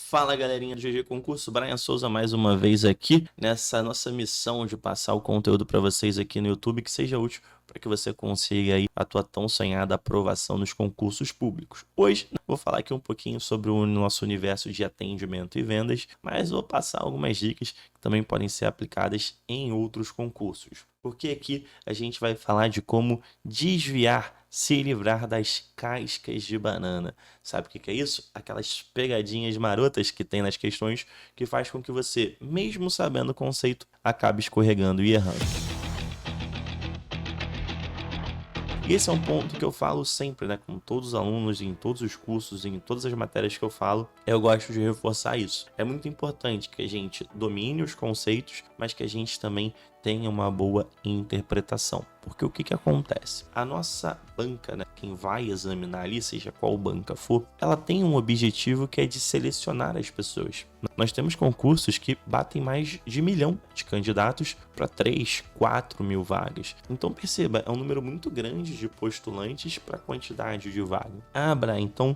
Fala galerinha do GG Concurso, Brian Souza mais uma vez aqui nessa nossa missão de passar o conteúdo para vocês aqui no YouTube que seja útil para que você consiga aí a tua tão sonhada aprovação nos concursos públicos. Hoje vou falar aqui um pouquinho sobre o nosso universo de atendimento e vendas, mas vou passar algumas dicas que também podem ser aplicadas em outros concursos. Porque aqui a gente vai falar de como desviar, se livrar das cascas de banana. Sabe o que é isso? Aquelas pegadinhas marotas que tem nas questões que faz com que você, mesmo sabendo o conceito, acabe escorregando e errando. Esse é um ponto que eu falo sempre, né, com todos os alunos, em todos os cursos, em todas as matérias que eu falo, eu gosto de reforçar isso. É muito importante que a gente domine os conceitos, mas que a gente também tenha uma boa interpretação. Porque o que acontece? A nossa banca, né, quem vai examinar ali, seja qual banca for, ela tem um objetivo que é de selecionar as pessoas. Nós temos concursos que batem mais de 1 milhão de candidatos para 3, 4 mil vagas. Então perceba, é um número muito grande de postulantes para a quantidade de vagas. Ah, Brian, então,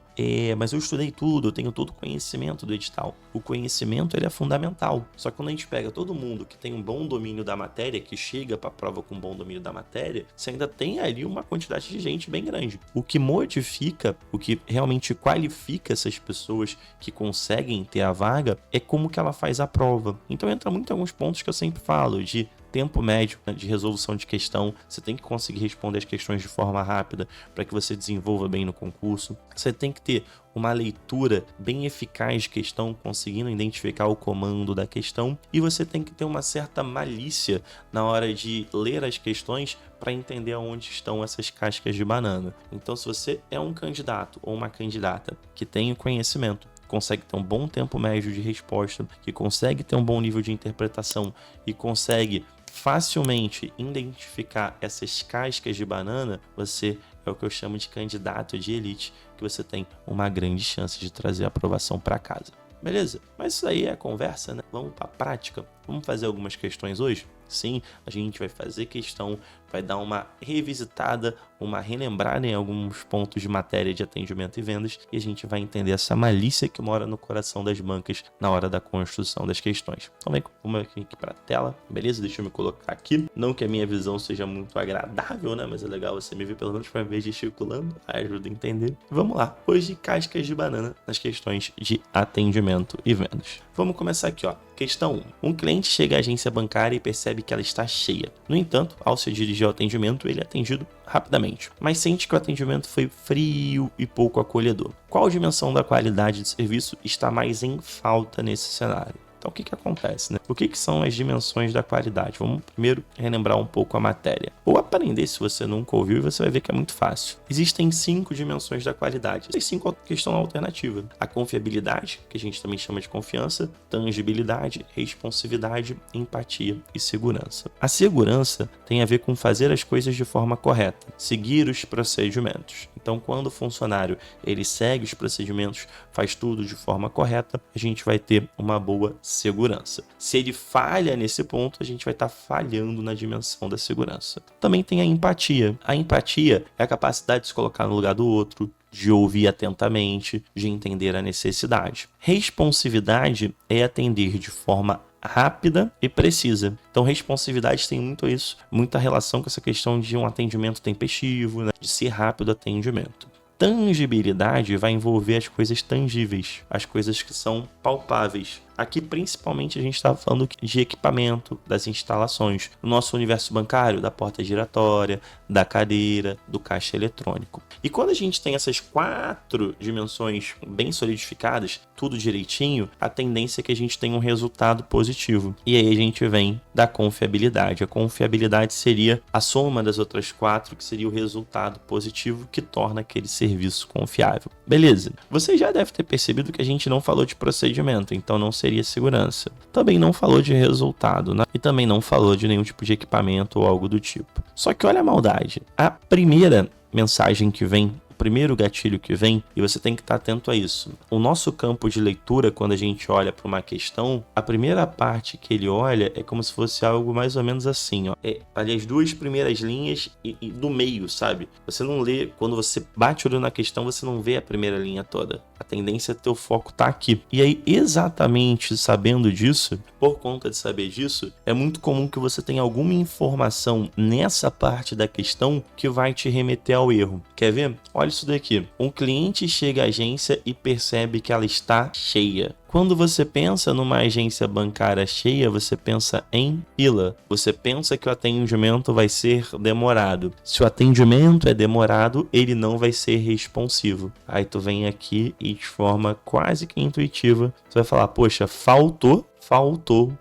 mas eu estudei tudo, eu tenho todo o conhecimento do edital. O conhecimento ele é fundamental. Só que quando a gente pega todo mundo que tem um bom domínio da matéria, que chega para a prova com um bom domínio da matéria, você ainda tem ali uma quantidade de gente bem grande. O que modifica, o que realmente qualifica essas pessoas que conseguem ter a vaga é como que ela faz a prova. Então entra muito em alguns pontos que eu sempre falo, de tempo médio de resolução de questão. Você tem que conseguir responder as questões de forma rápida para que você desenvolva bem no concurso. Você tem que ter uma leitura bem eficaz de questão, conseguindo identificar o comando da questão, e você tem que ter uma certa malícia na hora de ler as questões para entender onde estão essas cascas de banana. Então, se você é um candidato ou uma candidata que tem o conhecimento, consegue ter um bom tempo médio de resposta, que consegue ter um bom nível de interpretação e consegue facilmente identificar essas cascas de banana, você é o que eu chamo de candidato de elite, que você tem uma grande chance de trazer a aprovação para casa. Beleza? Mas isso aí é a conversa, né? Vamos para a prática. Vamos fazer algumas questões hoje? Sim, a gente vai fazer questão, vai dar uma revisitada, uma relembrada em alguns pontos de matéria de atendimento e vendas, e a gente vai entender essa malícia que mora no coração das bancas na hora da construção das questões. Então vamos aqui para a tela, beleza? Deixa eu me colocar aqui. Não que a minha visão seja muito agradável, né? Mas é legal você me ver pelo menos para ver gesticulando, ajuda a entender. Vamos lá, hoje cascas de banana nas questões de atendimento e vendas. Vamos começar aqui, ó. Questão 1. Um cliente chega à agência bancária e percebe que ela está cheia. No entanto, ao se dirigir ao atendimento, ele é atendido rapidamente, mas sente que o atendimento foi frio e pouco acolhedor. Qual dimensão da qualidade de serviço está mais em falta nesse cenário? Então, o que acontece, né? O que são as dimensões da qualidade? Vamos primeiro relembrar um pouco a matéria. Ou aprender se você nunca ouviu e você vai ver que é muito fácil. Existem 5 dimensões da qualidade. Essas 5 questão alternativa. A confiabilidade, que a gente também chama de confiança, tangibilidade, responsividade, empatia e segurança. A segurança tem a ver com fazer as coisas de forma correta, seguir os procedimentos. Então, quando o funcionário ele segue os procedimentos, faz tudo de forma correta, a gente vai ter uma boa segurança. Se ele falha nesse ponto, a gente vai estar falhando na dimensão da segurança. Também tem a empatia. A empatia é a capacidade de se colocar no lugar do outro, de ouvir atentamente, de entender a necessidade. Responsividade é atender de forma rápida e precisa. Então, responsividade tem muito isso, muita relação com essa questão de um atendimento tempestivo, né? De ser rápido o atendimento. Tangibilidade vai envolver as coisas tangíveis, as coisas que são palpáveis. Aqui, principalmente, a gente está falando de equipamento, das instalações. No nosso universo bancário, da porta giratória, da cadeira, do caixa eletrônico. E quando a gente tem essas 4 dimensões bem solidificadas, tudo direitinho, a tendência é que a gente tenha um resultado positivo. E aí a gente vem da confiabilidade. A confiabilidade seria a soma das outras 4, que seria o resultado positivo que torna aquele serviço confiável. Beleza? Você já deve ter percebido que a gente não falou de procedimento, então não seria segurança. Também não falou de resultado, né? E também não falou de nenhum tipo de equipamento ou algo do tipo. Só que olha a maldade. A primeira mensagem que vem o primeiro gatilho que vem, e você tem que estar atento a isso. O nosso campo de leitura, quando a gente olha para uma questão, a primeira parte que ele olha é como se fosse algo mais ou menos assim, ó. Ali as duas primeiras linhas e do meio, sabe? Você não lê, quando você bate o olho na questão, você não vê a primeira linha toda. A tendência é teu foco tá aqui. E aí, exatamente sabendo disso, por conta de saber disso, é muito comum que você tenha alguma informação nessa parte da questão que vai te remeter ao erro. Quer ver? Olha isso daqui. Um cliente chega à agência e percebe que ela está cheia. Quando você pensa numa agência bancária cheia, você pensa em fila. Você pensa que o atendimento vai ser demorado. Se o atendimento é demorado, ele não vai ser responsivo. Aí tu vem aqui e de forma quase que intuitiva, você vai falar, poxa, faltou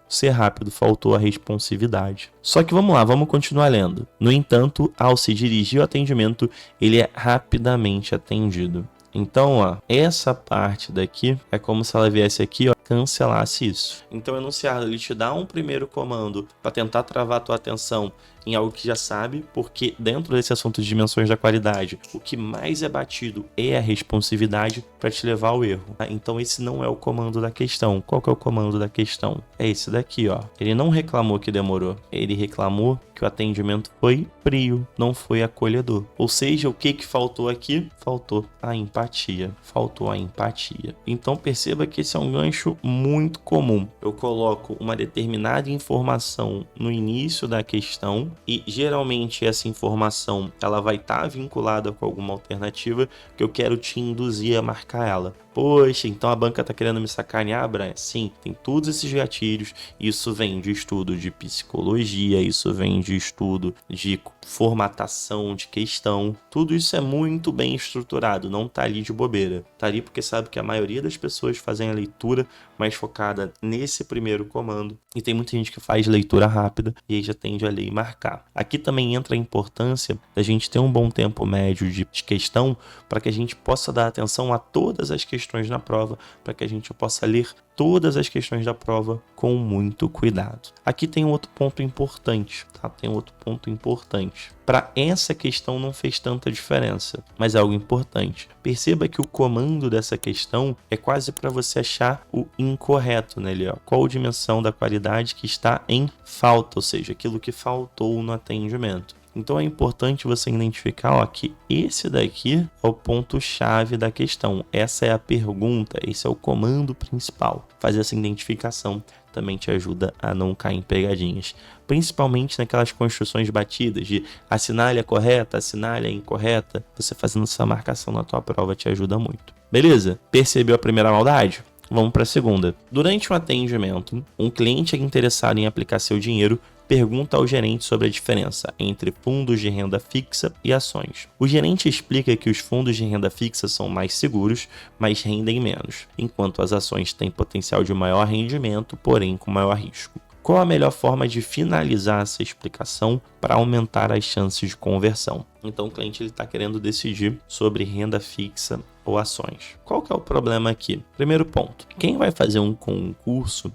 ser rápido, faltou a responsividade. Só que vamos lá, vamos continuar lendo. No entanto, ao se dirigir ao atendimento, ele é rapidamente atendido. Então, ó, essa parte daqui é como se ela viesse aqui, ó, cancelasse isso. Então, o enunciado, ele te dá um primeiro comando para tentar travar a tua atenção em algo que já sabe, porque dentro desse assunto de dimensões da qualidade, o que mais é batido é a responsividade para te levar ao erro. Tá? Então, esse não é o comando da questão. Qual que é o comando da questão? É esse daqui, ó. Ele não reclamou que demorou, ele reclamou que o atendimento foi frio, não foi acolhedor. Ou seja, o que faltou aqui? Faltou a empatia. Faltou a empatia. Então, perceba que esse é um gancho muito comum. Eu coloco uma determinada informação no início da questão e geralmente essa informação ela vai estar vinculada com alguma alternativa que eu quero te induzir a marcar ela. Poxa, então a banca tá querendo me sacanear, Brian? Sim, tem todos esses gatilhos. Isso vem de estudo de psicologia, isso vem de estudo de formatação de questão. Tudo isso é muito bem estruturado, não tá ali de bobeira. Tá ali porque sabe que a maioria das pessoas fazem a leitura mais focada nesse primeiro comando. E tem muita gente que faz leitura rápida e aí já tende a ler e marcar. Aqui também entra a importância da gente ter um bom tempo médio de questão para que a gente possa dar atenção a todas as questões na prova, para que a gente possa ler todas as questões da prova com muito cuidado. Aqui tem um outro ponto importante, tá? Tem outro ponto importante. Para essa questão não fez tanta diferença, mas é algo importante. Perceba que o comando dessa questão é quase para você achar o incorreto nele, ó. Qual dimensão da qualidade que está em falta, ou seja, aquilo que faltou no atendimento. Então é importante você identificar, ó, que esse daqui é o ponto-chave da questão. Essa é a pergunta, esse é o comando principal. Fazer essa identificação também te ajuda a não cair em pegadinhas. Principalmente naquelas construções batidas de assinale a correta, assinale a incorreta. Você fazendo essa marcação na tua prova te ajuda muito. Beleza? Percebeu a primeira maldade? Vamos para a segunda. Durante um atendimento, um cliente interessado em aplicar seu dinheiro pergunta ao gerente sobre a diferença entre fundos de renda fixa e ações. O gerente explica que os fundos de renda fixa são mais seguros, mas rendem menos, enquanto as ações têm potencial de maior rendimento, porém com maior risco. Qual a melhor forma de finalizar essa explicação para aumentar as chances de conversão? Então o cliente está querendo decidir sobre renda fixa ou ações. Qual que é o problema aqui? Primeiro ponto, quem vai fazer um concurso,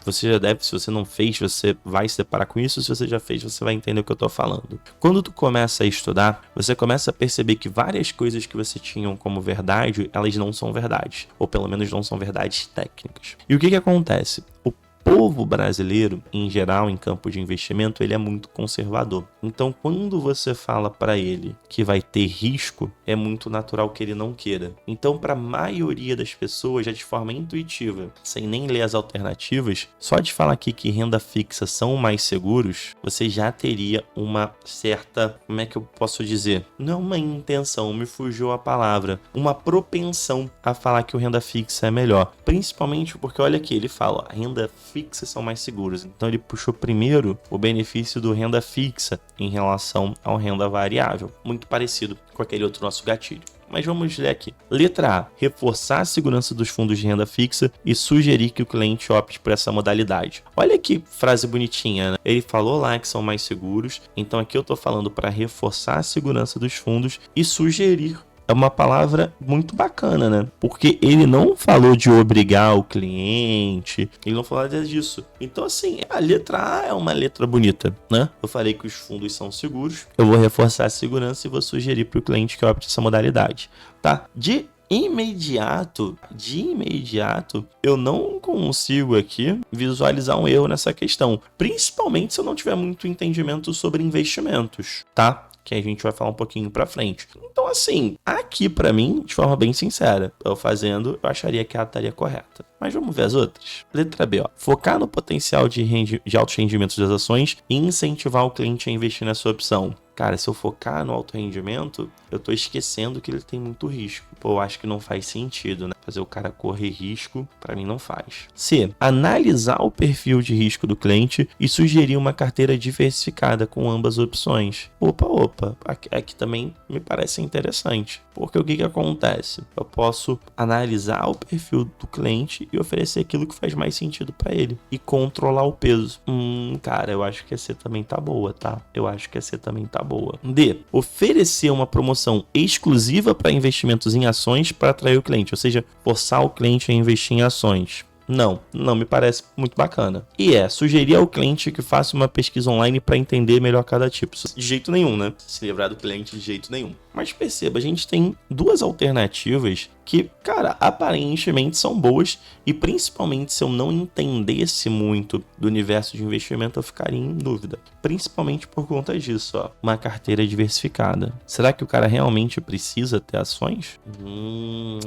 você já deve, se você não fez, você vai se deparar com isso, se você já fez, você vai entender o que eu estou falando. Quando tu começa a estudar, você começa a perceber que várias coisas que você tinha como verdade, elas não são verdades, ou pelo menos não são verdades técnicas. E o que acontece? O povo brasileiro, em geral, em campo de investimento, ele é muito conservador. Então, quando você fala para ele que vai ter risco, é muito natural que ele não queira. Então, para a maioria das pessoas, já de forma intuitiva, sem nem ler as alternativas, só de falar aqui que renda fixa são mais seguros, você já teria uma certa, como é que eu posso dizer? Não uma intenção, me fugiu a palavra, uma propensão a falar que o renda fixa é melhor. Principalmente porque, olha aqui, ele fala, a renda fixas são mais seguros. Então ele puxou primeiro o benefício do renda fixa em relação ao renda variável, muito parecido com aquele outro nosso gatilho. Mas vamos ler aqui. Letra A. Reforçar a segurança dos fundos de renda fixa e sugerir que o cliente opte por essa modalidade. Olha que frase bonitinha, né? Ele falou lá que são mais seguros, então aqui eu estou falando para reforçar a segurança dos fundos e sugerir é uma palavra muito bacana, né? Porque ele não falou de obrigar o cliente, ele não falou nada disso. Então, assim, a letra A é uma letra bonita, né? Eu falei que os fundos são seguros, eu vou reforçar a segurança e vou sugerir para o cliente que opte essa modalidade, tá? De imediato, eu não consigo aqui visualizar um erro nessa questão, principalmente se eu não tiver muito entendimento sobre investimentos, tá? Que a gente vai falar um pouquinho pra frente. Então, assim, aqui pra mim, de forma bem sincera, eu fazendo, eu acharia que ela estaria correta. Mas vamos ver as outras. Letra B, ó. Focar no potencial de altos rendimentos das ações e incentivar o cliente a investir nessa opção. Cara, se eu focar no alto rendimento, eu tô esquecendo que ele tem muito risco. Pô, eu acho que não faz sentido, né? Fazer o cara correr risco, pra mim não faz. C. Analisar o perfil de risco do cliente e sugerir uma carteira diversificada com ambas opções. Opa. Aqui também me parece interessante. Porque o que acontece? Eu posso analisar o perfil do cliente e oferecer aquilo que faz mais sentido para ele. E controlar o peso. Cara, eu acho que a C também tá boa, tá? Boa. D. Oferecer uma promoção exclusiva para investimentos em ações para atrair o cliente, ou seja, forçar o cliente a investir em ações. Não me parece muito bacana. E sugerir ao cliente que faça uma pesquisa online para entender melhor cada tipo. De jeito nenhum, né? Se livrar do cliente de jeito nenhum. Mas perceba, a gente tem duas alternativas que, cara, aparentemente são boas e principalmente se eu não entendesse muito do universo de investimento, eu ficaria em dúvida. Principalmente por conta disso, ó. Uma carteira diversificada. Será que o cara realmente precisa ter ações?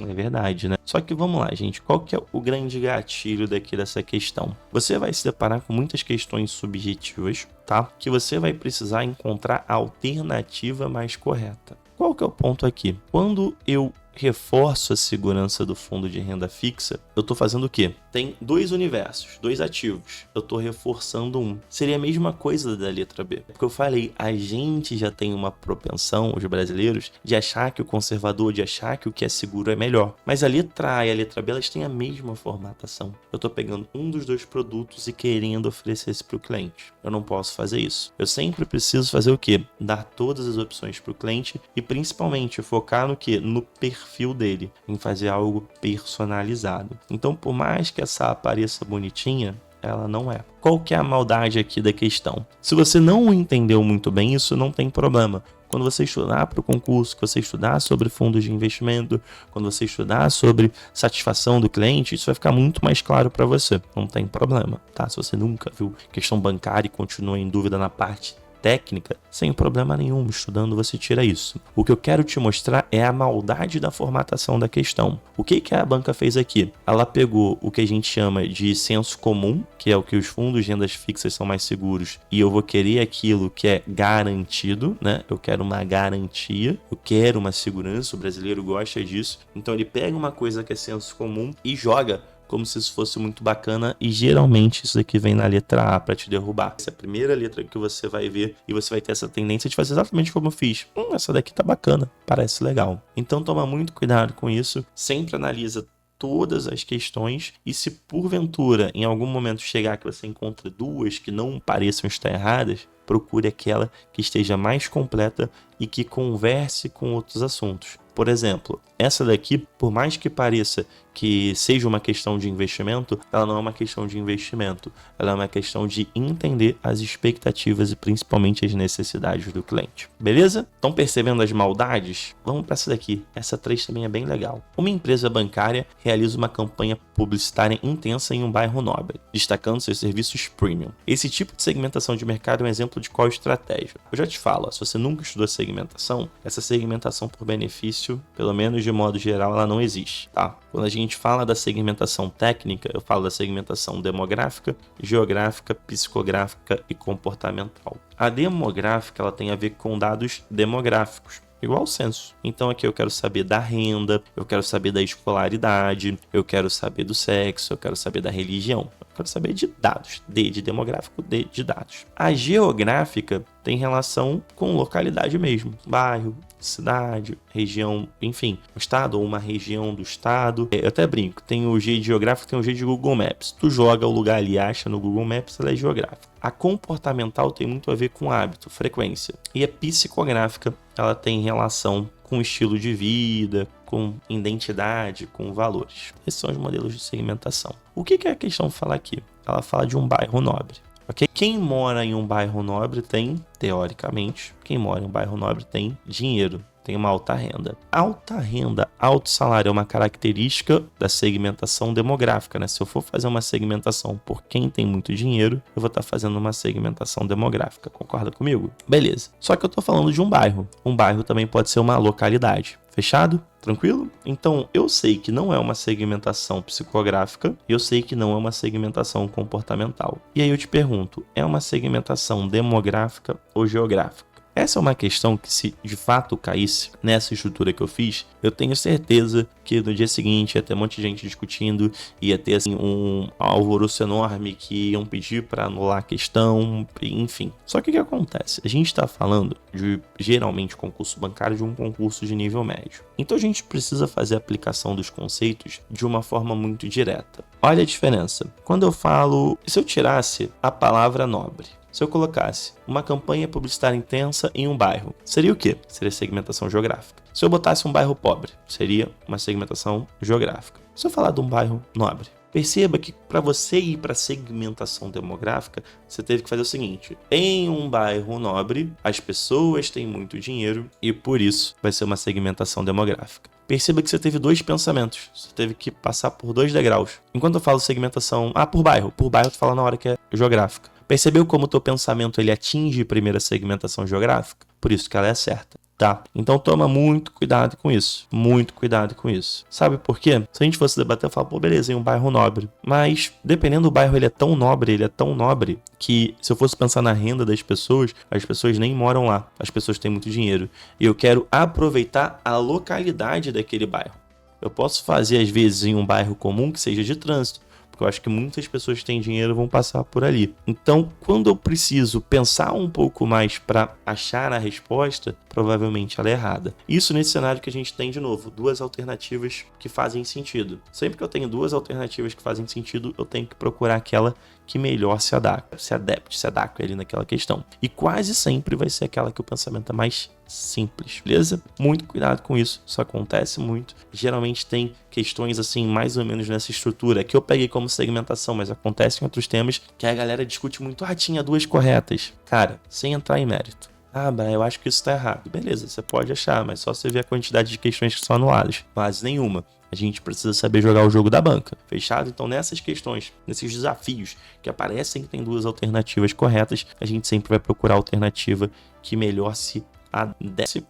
É verdade, né? Só que vamos lá, gente. Qual que é o grande gatilho daqui dessa questão? Você vai se deparar com muitas questões subjetivas, tá? Que você vai precisar encontrar a alternativa mais correta. Qual que é o ponto aqui? Quando eu reforço a segurança do fundo de renda fixa, eu estou fazendo o quê? Tem dois universos, dois ativos. Eu estou reforçando um. Seria a mesma coisa da letra B. Porque eu falei, a gente já tem uma propensão, os brasileiros, de achar que o conservador, de achar que o que é seguro é melhor. Mas a letra A e a letra B, elas têm a mesma formatação. Eu estou pegando um dos dois produtos e querendo oferecer esse para o cliente. Eu não posso fazer isso. Eu sempre preciso fazer o quê? Dar todas as opções para o cliente e principalmente focar no quê? No perfil dele, em fazer algo personalizado. Então, por mais que essa pareça bonitinha, ela não é. Qual que é a maldade aqui da questão? Se você não entendeu muito bem isso, não tem problema. Quando você estudar para o concurso, que você estudar sobre fundos de investimento, quando você estudar sobre satisfação do cliente, isso vai ficar muito mais claro para você. Não tem problema, tá? Se você nunca viu questão bancária e continua em dúvida na parte técnica, sem problema nenhum, estudando você tira isso. O que eu quero te mostrar é a maldade da formatação da questão. O que a banca fez aqui? Ela pegou o que a gente chama de senso comum, que é o que os fundos de rendas fixas são mais seguros, e eu vou querer aquilo que é garantido, né? Eu quero uma garantia, eu quero uma segurança, o brasileiro gosta disso. Então ele pega uma coisa que é senso comum e joga como se isso fosse muito bacana, e geralmente isso aqui vem na letra A para te derrubar. Essa é a primeira letra que você vai ver e você vai ter essa tendência de fazer exatamente como eu fiz. Essa daqui tá bacana, parece legal. Então toma muito cuidado com isso, sempre analisa todas as questões e se porventura em algum momento chegar que você encontra duas que não pareçam estar erradas, procure aquela que esteja mais completa e que converse com outros assuntos. Por exemplo, essa daqui, por mais que pareça que seja uma questão de investimento, ela não é uma questão de investimento. Ela é uma questão de entender as expectativas e principalmente as necessidades do cliente. Beleza? Estão percebendo as maldades? Vamos para essa daqui. Essa 3 também é bem legal. Uma empresa bancária realiza uma campanha publicitária intensa em um bairro nobre, destacando seus serviços premium. Esse tipo de segmentação de mercado é um exemplo de qual estratégia? Eu já te falo, se você nunca estudou segmentação, essa segmentação por benefício, pelo menos de modo geral, ela não existe, tá? Quando a gente fala da segmentação técnica, eu falo da segmentação demográfica, geográfica, psicográfica e comportamental. A demográfica, ela tem a ver com dados demográficos, igual o censo. Então aqui eu quero saber da renda, eu quero saber da escolaridade, eu quero saber do sexo, eu quero saber da religião. Eu quero saber de dados, D de demográfico, D de dados. A geográfica tem relação com localidade mesmo, bairro, cidade, região, enfim, um estado ou uma região do estado. Eu até brinco, tem o G de geográfico, tem o G de Google Maps. Tu joga o lugar ali, acha no Google Maps, ela é geográfica. A comportamental tem muito a ver com hábito, frequência. E a psicográfica, ela tem relação com estilo de vida, com identidade, com valores. Esses são os modelos de segmentação. O que a questão fala aqui? Ela fala de um bairro nobre. Okay? Quem mora em um bairro nobre tem, teoricamente, tem dinheiro, tem uma alta renda. Alta renda, alto salário é uma característica da segmentação demográfica, né? Se eu for fazer uma segmentação por quem tem muito dinheiro, eu vou estar fazendo uma segmentação demográfica. Concorda comigo? Beleza. Só que eu estou falando de um bairro. Um bairro também pode ser uma localidade. Fechado? Tranquilo? Então, eu sei que não é uma segmentação psicográfica, eu sei que não é uma segmentação comportamental. E aí eu te pergunto, é uma segmentação demográfica ou geográfica? Essa é uma questão que, se de fato caísse nessa estrutura que eu fiz, eu tenho certeza que no dia seguinte ia ter um monte de gente discutindo, ia ter assim, um alvoroço enorme que iam pedir para anular a questão, enfim. Só que o que acontece? A gente está falando de, geralmente, concurso bancário, de um concurso de nível médio. Então a gente precisa fazer a aplicação dos conceitos de uma forma muito direta. Olha a diferença. Quando eu falo, se eu tirasse a palavra nobre, se eu colocasse uma campanha publicitária intensa em um bairro, seria o quê? Seria segmentação geográfica. Se eu botasse um bairro pobre, seria uma segmentação geográfica. Se eu falar de um bairro nobre, perceba que para você ir para segmentação demográfica, você teve que fazer o seguinte: em um bairro nobre, as pessoas têm muito dinheiro e por isso vai ser uma segmentação demográfica. Perceba que você teve dois pensamentos, você teve que passar por dois degraus. Enquanto eu falo segmentação, por bairro eu tô falando na hora que é geográfica. Percebeu como o teu pensamento ele atinge a primeira segmentação geográfica? Por isso que ela é certa, tá? Então toma muito cuidado com isso. Muito cuidado com isso. Sabe por quê? Se a gente fosse debater, eu falo, beleza, em um bairro nobre. Mas, dependendo do bairro, ele é tão nobre que, se eu fosse pensar na renda das pessoas, as pessoas nem moram lá. As pessoas têm muito dinheiro. E eu quero aproveitar a localidade daquele bairro. Eu posso fazer, às vezes, em um bairro comum que seja de trânsito. Eu acho que muitas pessoas que têm dinheiro vão passar por ali. Então, quando eu preciso pensar um pouco mais para achar a resposta, provavelmente ela é errada. Isso nesse cenário que a gente tem, de novo, duas alternativas que fazem sentido. Sempre que eu tenho duas alternativas que fazem sentido, eu tenho que procurar aquela que melhor se adapte ali naquela questão. E quase sempre vai ser aquela que o pensamento é mais simples, beleza? Muito cuidado com isso, isso acontece muito. Geralmente tem questões assim, mais ou menos nessa estrutura, que eu peguei como segmentação, mas acontece em outros temas, que a galera discute muito, tinha duas corretas. Cara, sem entrar em mérito. Eu acho que isso tá errado. Beleza, você pode achar, mas só você ver a quantidade de questões que são anuladas. Quase nenhuma. A gente precisa saber jogar o jogo da banca. Fechado? Então, nessas questões, nesses desafios que aparecem que tem duas alternativas corretas, a gente sempre vai procurar a alternativa que melhor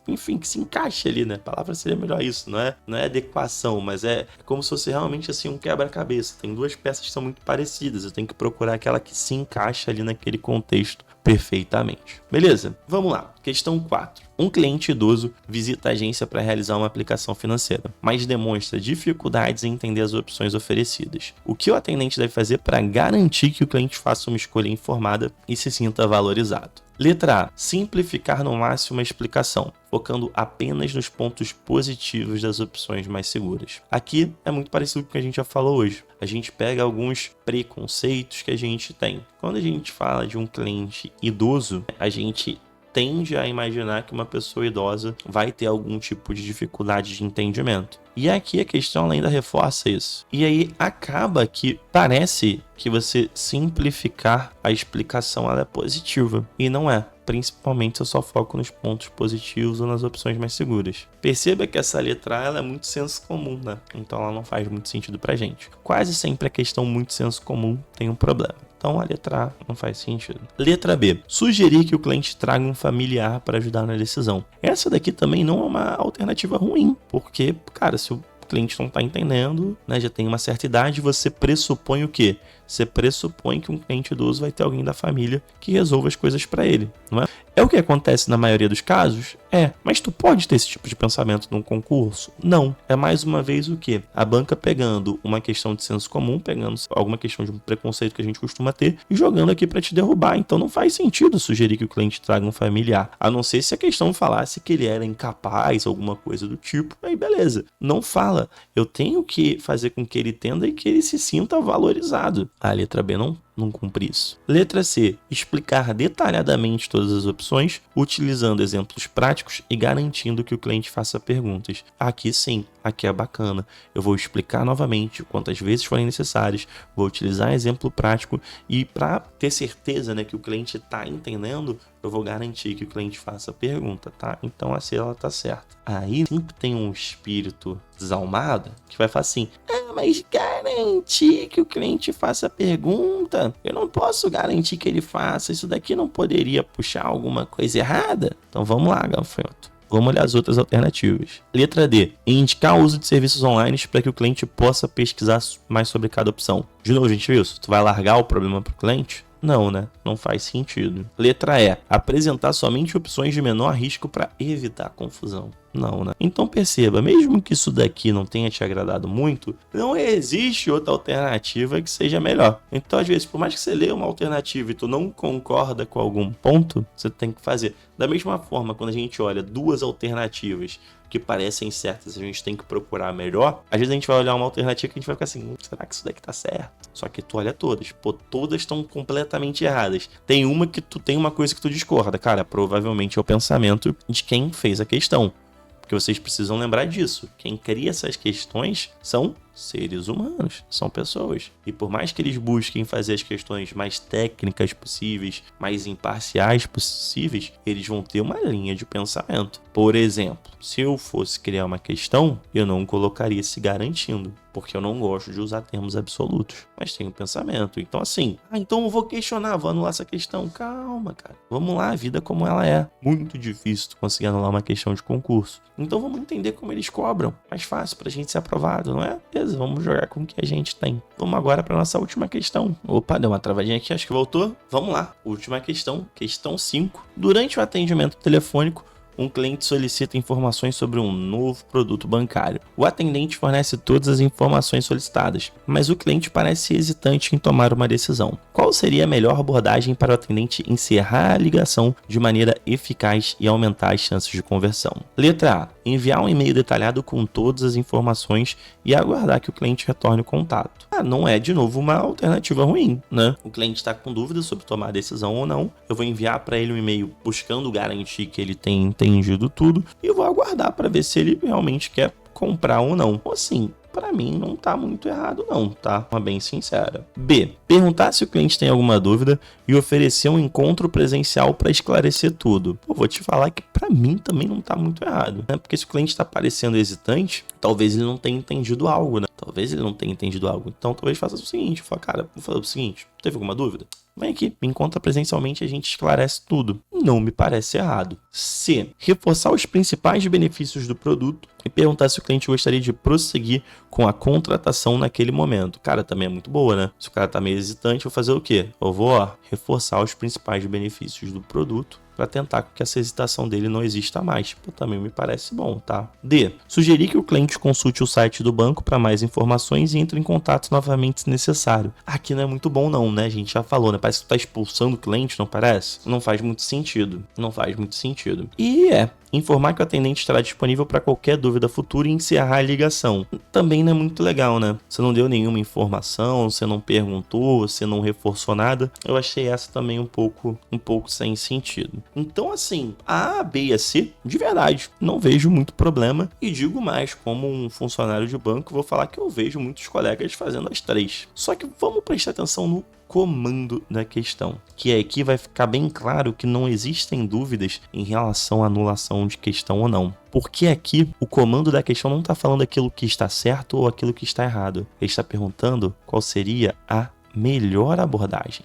enfim, que se encaixe ali, né? A palavra seria melhor isso, não é adequação, mas é como se fosse realmente assim um quebra-cabeça. Tem duas peças que são muito parecidas, eu tenho que procurar aquela que se encaixa ali naquele contexto perfeitamente. Beleza? Vamos lá. Questão 4. Um cliente idoso visita a agência para realizar uma aplicação financeira, mas demonstra dificuldades em entender as opções oferecidas. O que o atendente deve fazer para garantir que o cliente faça uma escolha informada e se sinta valorizado? Letra A. Simplificar no máximo a explicação, focando apenas nos pontos positivos das opções mais seguras. Aqui é muito parecido com o que a gente já falou hoje. A gente pega alguns preconceitos que a gente tem. Quando a gente fala de um cliente idoso, a gente tende a imaginar que uma pessoa idosa vai ter algum tipo de dificuldade de entendimento. E aqui a questão ainda reforça isso. E aí acaba que parece que você simplificar a explicação ela é positiva. E não é. Principalmente se eu só foco nos pontos positivos ou nas opções mais seguras. Perceba que essa letra A ela é muito senso comum, né? Então ela não faz muito sentido pra gente. Quase sempre a questão muito senso comum tem um problema. Então a letra A não faz sentido. Letra B. Sugerir que o cliente traga um familiar para ajudar na decisão. Essa daqui também não é uma alternativa ruim, porque, cara, se o cliente não está entendendo, né, já tem uma certa idade, você pressupõe o quê? Você pressupõe que um cliente idoso vai ter alguém da família que resolva as coisas para ele, não é? É o que acontece na maioria dos casos? Mas tu pode ter esse tipo de pensamento num concurso? Não. É mais uma vez o quê? A banca pegando uma questão de senso comum, pegando alguma questão de um preconceito que a gente costuma ter e jogando aqui para te derrubar. Então não faz sentido sugerir que o cliente traga um familiar, a não ser se a questão falasse que ele era incapaz, alguma coisa do tipo, aí beleza. Não fala. Eu tenho que fazer com que ele entenda e que ele se sinta valorizado. A letra B não não cumpre isso. Letra C. Explicar detalhadamente todas as opções, utilizando exemplos práticos e garantindo que o cliente faça perguntas. Aqui sim, aqui é bacana. Eu vou explicar novamente quantas vezes forem necessárias, vou utilizar exemplo prático e para ter certeza, né, que o cliente está entendendo, eu vou garantir que o cliente faça a pergunta, tá? Então a C ela tá certa. Aí sempre tem um espírito desalmado que vai falar assim: mas garantir que o cliente faça a pergunta? Eu não posso garantir que ele faça. Isso daqui não poderia puxar alguma coisa errada? Então vamos lá, gafanhoto. Vamos olhar as outras alternativas. Letra D. Indicar o uso de serviços online para que o cliente possa pesquisar mais sobre cada opção. De novo, gente, isso. Tu vai largar o problema para o cliente? Não, né? Não faz sentido. Letra E. Apresentar somente opções de menor risco para evitar confusão. Não, né? Então perceba, mesmo que isso daqui não tenha te agradado muito, não existe outra alternativa que seja melhor. Então, às vezes, por mais que você leia uma alternativa e tu não concorda com algum ponto, você tem que fazer. Da mesma forma, quando a gente olha duas alternativas que parecem certas, a gente tem que procurar melhor, às vezes a gente vai olhar uma alternativa que a gente vai ficar assim, será que isso daqui tá certo? Só que tu olha todas, pô, todas estão completamente erradas. Tem uma que tu tem uma coisa que tu discorda, cara, provavelmente é o pensamento de quem fez a questão. Porque vocês precisam lembrar disso. Quem cria essas questões são seres humanos, são pessoas. E por mais que eles busquem fazer as questões mais técnicas possíveis, mais imparciais possíveis, eles vão ter uma linha de pensamento. Por exemplo, se eu fosse criar uma questão, eu não colocaria se garantindo, porque eu não gosto de usar termos absolutos, mas tenho pensamento. Então assim, então eu vou questionar, vou anular essa questão. Calma, cara. Vamos lá, a vida como ela é. Muito difícil tu conseguir anular uma questão de concurso. Então vamos entender como eles cobram. Mais fácil pra gente ser aprovado, não é? Beleza, vamos jogar com o que a gente tem. Vamos agora pra nossa última questão. Opa, deu uma travadinha aqui, acho que voltou. Vamos lá, última questão, questão 5. Durante o atendimento telefônico, um cliente solicita informações sobre um novo produto bancário. O atendente fornece todas as informações solicitadas, mas o cliente parece hesitante em tomar uma decisão. Qual seria a melhor abordagem para o atendente encerrar a ligação de maneira eficaz e aumentar as chances de conversão? Letra A. Enviar um e-mail detalhado com todas as informações e aguardar que o cliente retorne o contato. Não é, de novo, uma alternativa ruim, né? O cliente está com dúvidas sobre tomar a decisão ou não. Eu vou enviar para ele um e-mail buscando garantir que ele tem entendido tudo e eu vou aguardar para ver se ele realmente quer comprar ou não. Ou assim, para mim não tá muito errado não, tá? Uma bem sincera. B. Perguntar se o cliente tem alguma dúvida e oferecer um encontro presencial para esclarecer tudo. Eu vou te falar que para mim também não tá muito errado, né? Porque se o cliente tá parecendo hesitante, talvez ele não tenha entendido algo, né? Talvez ele não tenha entendido algo. Então talvez faça o seguinte, fala, cara, vou fazer o seguinte, teve alguma dúvida? Vem aqui, me encontra presencialmente e a gente esclarece tudo. Não me parece errado. C. Reforçar os principais benefícios do produto e perguntar se o cliente gostaria de prosseguir com a contratação naquele momento. Cara, também é muito boa, né? Se o cara tá meio hesitante, eu vou fazer o quê? Eu vou, reforçar os principais benefícios do produto para tentar que essa hesitação dele não exista mais. Pô, também me parece bom, tá? D. Sugerir que o cliente consulte o site do banco para mais informações e entre em contato novamente se necessário. Aqui não é muito bom não, né? A gente já falou, né? Parece que tu tá expulsando o cliente, não parece? Não faz muito sentido. Não faz muito sentido. E informar que o atendente estará disponível para qualquer dúvida futura e encerrar a ligação. Também não é muito legal, né? Você não deu nenhuma informação, você não perguntou, você não reforçou nada. Eu achei essa também um pouco sem sentido. Então, assim, a A, B e a C, de verdade, não vejo muito problema. E digo mais, como um funcionário de banco, vou falar que eu vejo muitos colegas fazendo as três. Só que vamos prestar atenção no comando da questão, que aqui vai ficar bem claro que não existem dúvidas em relação à anulação de questão ou não. Porque aqui o comando da questão não está falando aquilo que está certo ou aquilo que está errado. Ele está perguntando qual seria a melhor abordagem.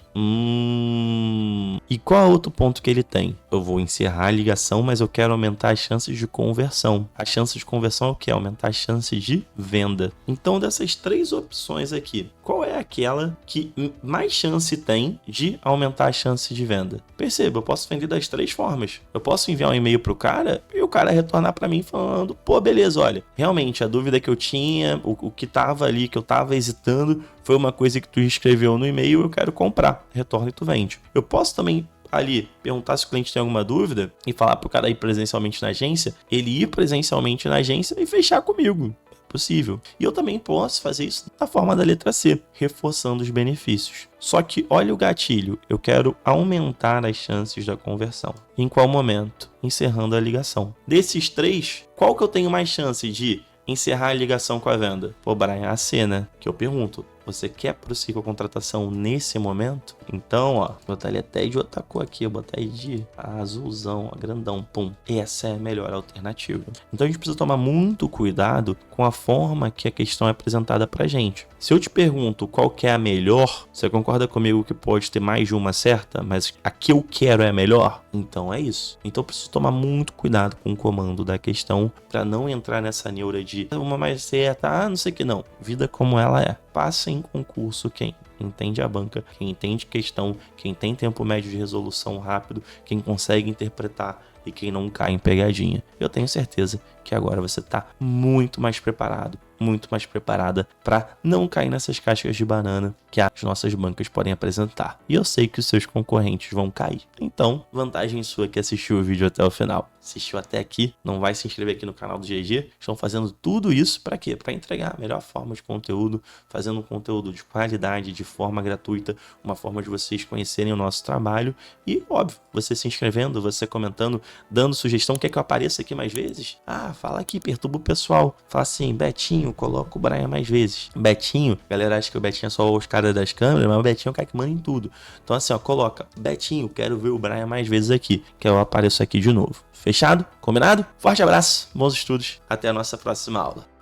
E qual é outro ponto que ele tem? Eu vou encerrar a ligação, mas eu quero aumentar as chances de conversão. A chance de conversão é o que? Aumentar as chances de venda. Então, dessas três opções aqui, qual é aquela que mais chance tem de aumentar a chance de venda? Perceba, eu posso vender das três formas. Eu posso enviar um e-mail pro cara e o cara retornar para mim falando, pô, beleza, olha, realmente a dúvida que eu tinha, o que tava ali, que eu tava hesitando, foi uma coisa que tu escreveu no e-mail, eu quero comprar. Retorna e tu vende. Eu posso também ali perguntar se o cliente tem alguma dúvida e falar pro cara ir presencialmente na agência, ele ir presencialmente na agência e fechar comigo. possível. E eu também posso fazer isso da forma da letra C, reforçando os benefícios. Só que olha o gatilho, eu quero aumentar as chances da conversão. Em qual momento? Encerrando a ligação. Desses 3, qual que eu tenho mais chance de encerrar a ligação com a venda? Pô, Brian, a C, né? Que eu pergunto, você quer prosseguir com a contratação nesse momento? Então, ó, vou botar ele até de outra cor aqui, eu botar ele de azulzão, grandão, pum. Essa é a melhor alternativa. Então a gente precisa tomar muito cuidado com a forma que a questão é apresentada pra gente. Se eu te pergunto qual que é a melhor, você concorda comigo que pode ter mais de uma certa, mas a que eu quero é a melhor? Então é isso. Então eu preciso tomar muito cuidado com o comando da questão para não entrar nessa neura de uma mais certa, não sei o que não. Vida como ela é. Passa em concurso quem entende a banca, quem entende questão, quem tem tempo médio de resolução rápido, quem consegue interpretar e quem não cai em pegadinha. Eu tenho certeza que agora você está muito mais preparado, muito mais preparada para não cair nessas cascas de banana que as nossas bancas podem apresentar. E eu sei que os seus concorrentes vão cair. Então, vantagem sua que assistiu o vídeo até o final. Assistiu até aqui, não vai se inscrever aqui no canal do GG. Estão fazendo tudo isso para quê? Para entregar a melhor forma de conteúdo, fazendo um conteúdo de qualidade, de forma gratuita, uma forma de vocês conhecerem o nosso trabalho e, óbvio, você se inscrevendo, você comentando, dando sugestão, quer que eu apareça aqui mais vezes? Fala aqui, perturba o pessoal. Fala assim, Betinho, coloca o Brian mais vezes. Betinho, a galera acha que o Betinho é só os caras das câmeras, mas o Betinho é o cara que manda em tudo. Então assim, ó, coloca, Betinho, quero ver o Brian mais vezes aqui, que eu apareço aqui de novo. Fechado? Combinado? Forte abraço, bons estudos, até a nossa próxima aula.